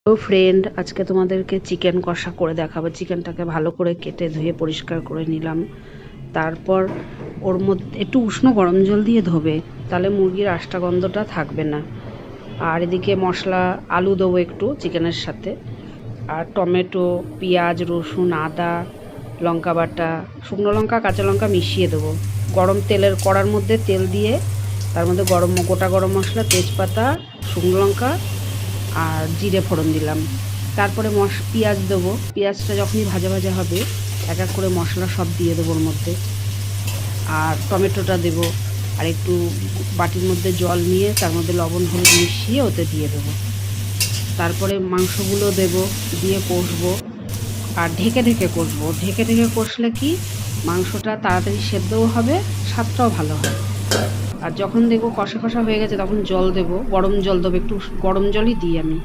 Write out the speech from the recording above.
তো ফ্রেন্ড, আজকে তোমাদেরকে চিকেন কষা করে দেখাবো। চিকেনটাকে ভালো করে কেটে ধুয়ে পরিষ্কার করে নিলাম। তারপর ওর মধ্যে একটু উষ্ণ গরম জল দিয়ে ধোবে, তাহলে মুরগির আষ্টা গন্ধটা থাকবে না। আর এদিকে মশলা আলু দেবো একটু চিকেনের সাথে, আর টমেটো, পেঁয়াজ, রসুন, আদা, লঙ্কা বাটা, শুকনো লঙ্কা, কাঁচা লঙ্কা মিশিয়ে দেবো। গরম তেলের কড়ার মধ্যে তেল দিয়ে তার মধ্যে গোটা গরম মশলা, তেজপাতা, শুকনো লঙ্কা আর জিরে ফোড়ন দিলাম। তারপরে পেঁয়াজ দেবো। পেঁয়াজটা যখনই ভাজা ভাজা হবে এক এক করে মশলা সব দিয়ে দেবো ওর মধ্যে। আর টমেটোটা দেবো, আর একটু বাটির মধ্যে জল নিয়ে তার মধ্যে লবণ হলুদ মিশিয়ে ওতে দিয়ে দেবো। তারপরে মাংসগুলো দেবো, দিয়ে কষবো। আর ঢেকে ঢেকে কষবো। ঢেকে ঢেকে কষলে কি মাংসটা তাড়াতাড়ি সেদ্ধও হবে, স্বাদটাও ভালো হয়। আর যখন দেখবো কষা কষা হয়ে গেছে তখন জল দেবো, গরম জল দেবো, একটু গরম জলই দিই আমি।